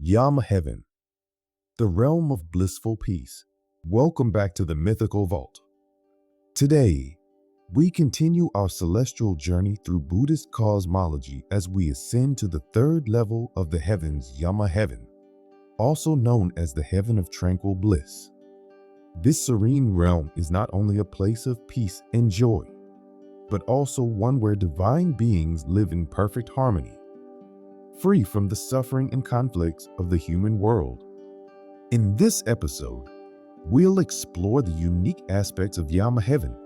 Yama Heaven, the realm of blissful peace. Welcome back to the Mythical Vault. Today, we continue our celestial journey through Buddhist cosmology as we ascend to the third level of the heavens, Yama Heaven, also known as the Heaven of Tranquil Bliss. This serene realm is not only a place of peace and joy, but also one where divine beings live in perfect harmony, free from the suffering and conflicts of the human world. In this episode, we'll explore the unique aspects of Yama Heaven,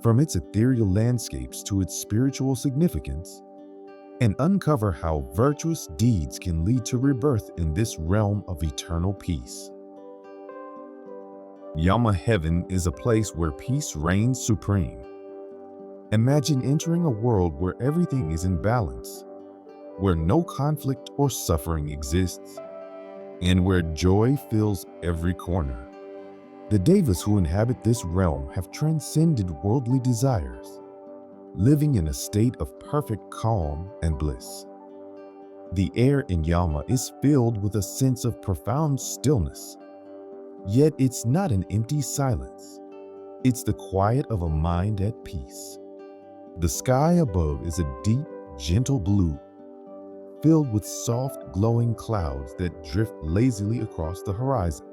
from its ethereal landscapes to its spiritual significance, and uncover how virtuous deeds can lead to rebirth in this realm of eternal peace. Yama Heaven is a place where peace reigns supreme. Imagine entering a world where everything is in balance, where no conflict or suffering exists, and where joy fills every corner. The Devas who inhabit this realm have transcended worldly desires, living in a state of perfect calm and bliss. The air in Yama is filled with a sense of profound stillness, yet it's not an empty silence. It's the quiet of a mind at peace. The sky above is a deep, gentle blue, filled with soft, glowing clouds that drift lazily across the horizon.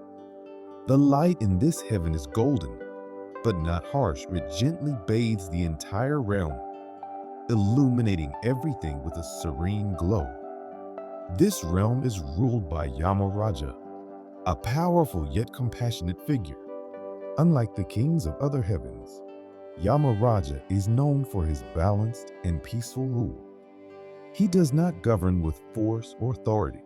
The light in this heaven is golden, but not harsh. It gently bathes the entire realm, illuminating everything with a serene glow. This realm is ruled by Yamaraja, a powerful yet compassionate figure. Unlike the kings of other heavens, Yamaraja is known for his balanced and peaceful rule. He does not govern with force or authority,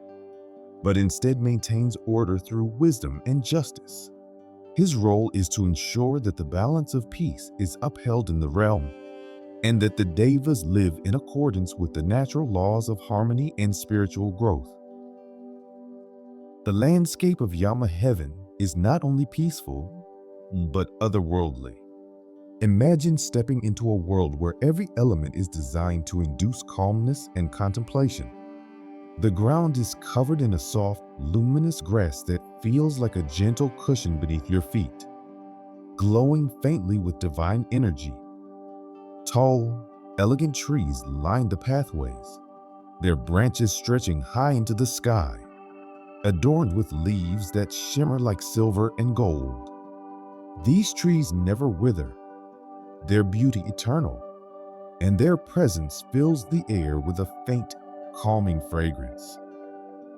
but instead maintains order through wisdom and justice. His role is to ensure that the balance of peace is upheld in the realm, and that the Devas live in accordance with the natural laws of harmony and spiritual growth. The landscape of Yama Heaven is not only peaceful, but otherworldly. Imagine stepping into a world where every element is designed to induce calmness and contemplation. The ground is covered in a soft, luminous grass that feels like a gentle cushion beneath your feet, glowing faintly with divine energy. Tall, elegant trees line the pathways, their branches stretching high into the sky, adorned with leaves that shimmer like silver and gold. These trees never wither, their beauty eternal, and their presence fills the air with a faint, calming fragrance.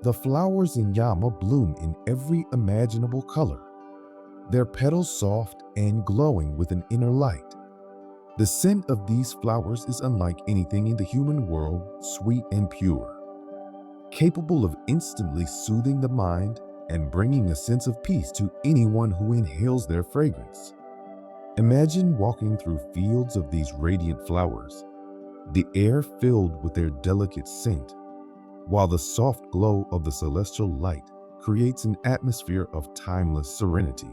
The flowers in Yama bloom in every imaginable color, their petals soft and glowing with an inner light. The scent of these flowers is unlike anything in the human world, sweet and pure, capable of instantly soothing the mind and bringing a sense of peace to anyone who inhales their fragrance. Imagine walking through fields of these radiant flowers, the air filled with their delicate scent, while the soft glow of the celestial light creates an atmosphere of timeless serenity.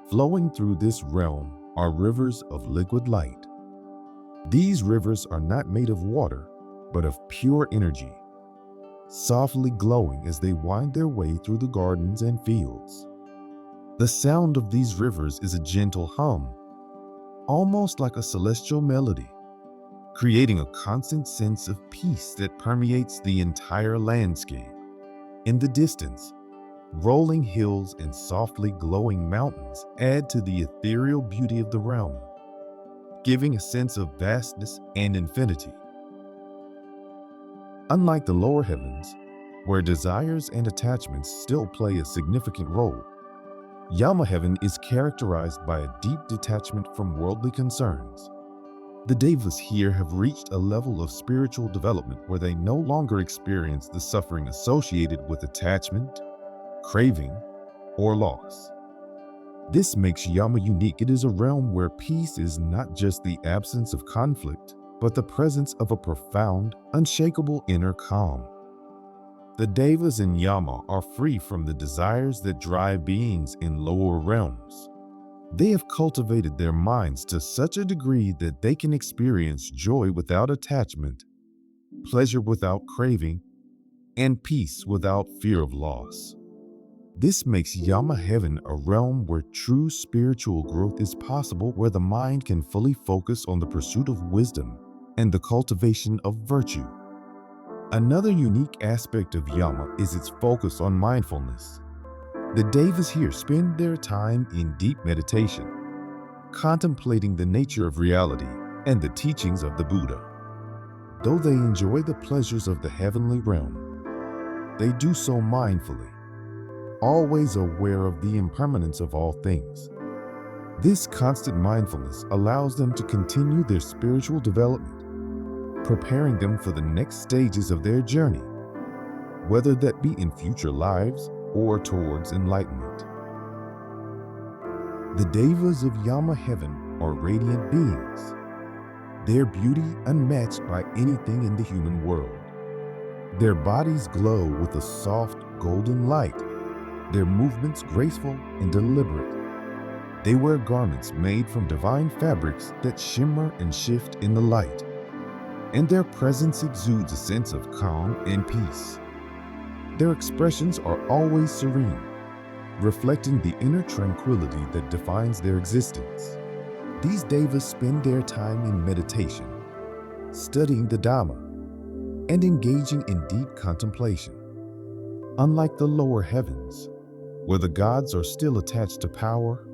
Flowing through this realm are rivers of liquid light. These rivers are not made of water, but of pure energy, softly glowing as they wind their way through the gardens and fields. The sound of these rivers is a gentle hum, almost like a celestial melody, creating a constant sense of peace that permeates the entire landscape. In the distance, rolling hills and softly glowing mountains add to the ethereal beauty of the realm, giving a sense of vastness and infinity. Unlike the lower heavens, where desires and attachments still play a significant role, Yama Heaven is characterized by a deep detachment from worldly concerns. The Devas here have reached a level of spiritual development where they no longer experience the suffering associated with attachment, craving, or loss. This makes Yama unique. It is a realm where peace is not just the absence of conflict, but the presence of a profound, unshakable inner calm. The Devas in Yama are free from the desires that drive beings in lower realms. They have cultivated their minds to such a degree that they can experience joy without attachment, pleasure without craving, and peace without fear of loss. This makes Yama Heaven a realm where true spiritual growth is possible, where the mind can fully focus on the pursuit of wisdom and the cultivation of virtue. Another unique aspect of Yama is its focus on mindfulness. The Devas here spend their time in deep meditation, contemplating the nature of reality and the teachings of the Buddha. Though they enjoy the pleasures of the heavenly realm, they do so mindfully, always aware of the impermanence of all things. This constant mindfulness allows them to continue their spiritual development, preparing them for the next stages of their journey, whether that be in future lives or towards enlightenment. The Devas of Yama Heaven are radiant beings, their beauty unmatched by anything in the human world. Their bodies glow with a soft golden light, their movements graceful and deliberate. They wear garments made from divine fabrics that shimmer and shift in the light, and their presence exudes a sense of calm and peace. Their expressions are always serene, reflecting the inner tranquility that defines their existence. These Devas spend their time in meditation, studying the Dhamma, and engaging in deep contemplation. Unlike the lower heavens, where the gods are still attached to power,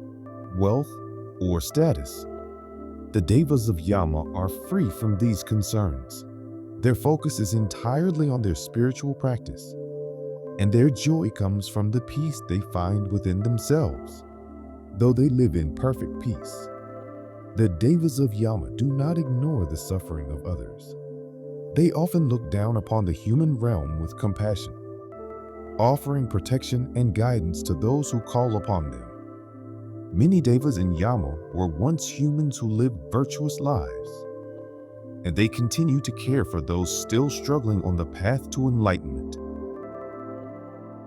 wealth, or status, the Devas of Yama are free from these concerns. Their focus is entirely on their spiritual practice, and their joy comes from the peace they find within themselves. Though they live in perfect peace, the Devas of Yama do not ignore the suffering of others. They often look down upon the human realm with compassion, offering protection and guidance to those who call upon them. Many Devas in Yama were once humans who lived virtuous lives, and they continue to care for those still struggling on the path to enlightenment.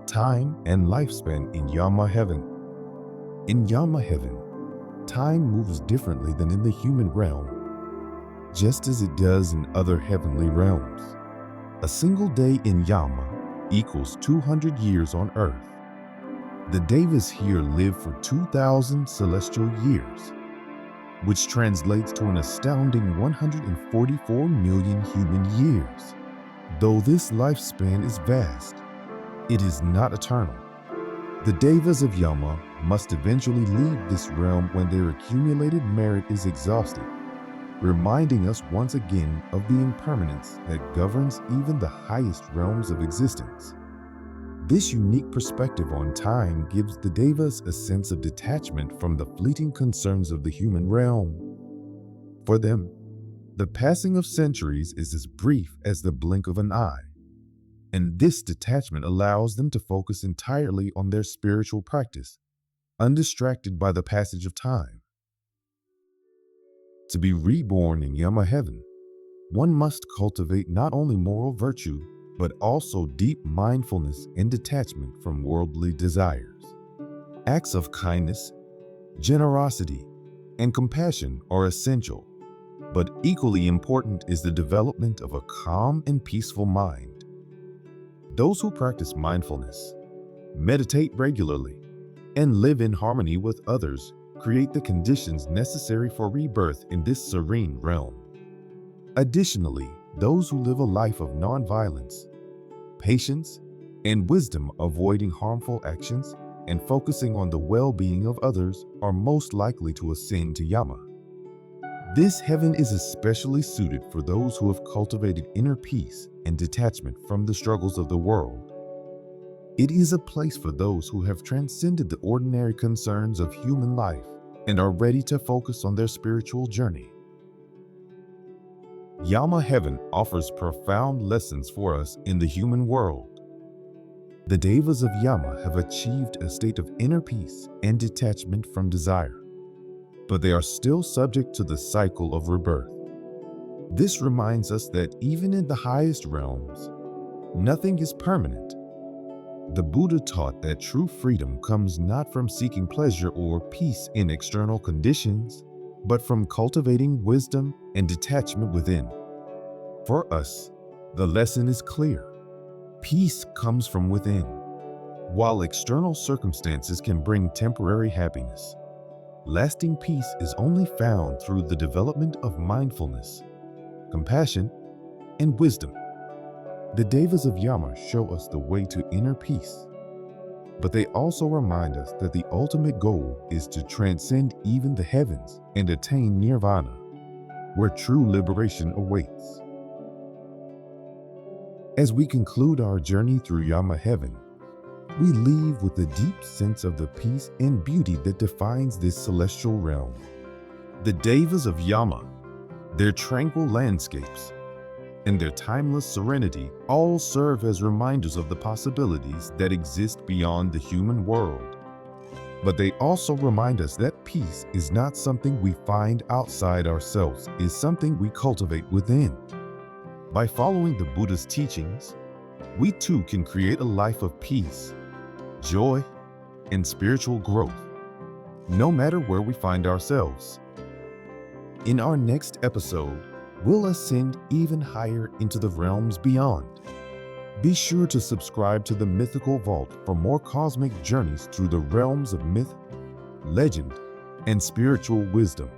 Time and lifespan in Yama Heaven. In Yama Heaven, time moves differently than in the human realm, just as it does in other heavenly realms. A single day in Yama equals 200 years on Earth. The Devas here live for 2,000 celestial years, which translates to an astounding 144 million human years. Though this lifespan is vast, it is not eternal. The Devas of Yama must eventually leave this realm when their accumulated merit is exhausted, reminding us once again of the impermanence that governs even the highest realms of existence. This unique perspective on time gives the Devas a sense of detachment from the fleeting concerns of the human realm. For them, the passing of centuries is as brief as the blink of an eye, and this detachment allows them to focus entirely on their spiritual practice, undistracted by the passage of time. To be reborn in Yama Heaven, one must cultivate not only moral virtue, but also deep mindfulness and detachment from worldly desires. Acts of kindness, generosity, and compassion are essential, but equally important is the development of a calm and peaceful mind. Those who practice mindfulness, meditate regularly, and live in harmony with others create the conditions necessary for rebirth in this serene realm. Additionally, those who live a life of nonviolence, patience, and wisdom, avoiding harmful actions and focusing on the well-being of others, are most likely to ascend to Yama. This heaven is especially suited for those who have cultivated inner peace and detachment from the struggles of the world. It is a place for those who have transcended the ordinary concerns of human life and are ready to focus on their spiritual journey. Yama Heaven offers profound lessons for us in the human world. The Devas of Yama have achieved a state of inner peace and detachment from desire, but they are still subject to the cycle of rebirth. This reminds us that even in the highest realms, nothing is permanent. The Buddha taught that true freedom comes not from seeking pleasure or peace in external conditions, but from cultivating wisdom and detachment within. For us, the lesson is clear. Peace comes from within. While external circumstances can bring temporary happiness, lasting peace is only found through the development of mindfulness, compassion, and wisdom. The Devas of Yama show us the way to inner peace, but they also remind us that the ultimate goal is to transcend even the heavens and attain nirvana, where true liberation awaits. As we conclude our journey through Yama Heaven, we leave with a deep sense of the peace and beauty that defines this celestial realm. The Devas of Yama, their tranquil landscapes, and their timeless serenity all serve as reminders of the possibilities that exist beyond the human world. But they also remind us that peace is not something we find outside ourselves, it is something we cultivate within. By following the Buddha's teachings, we too can create a life of peace, joy, and spiritual growth, no matter where we find ourselves. In our next episode, we'll ascend even higher into the realms beyond. Be sure to subscribe to the Mythical Vault for more cosmic journeys through the realms of myth, legend, and spiritual wisdom.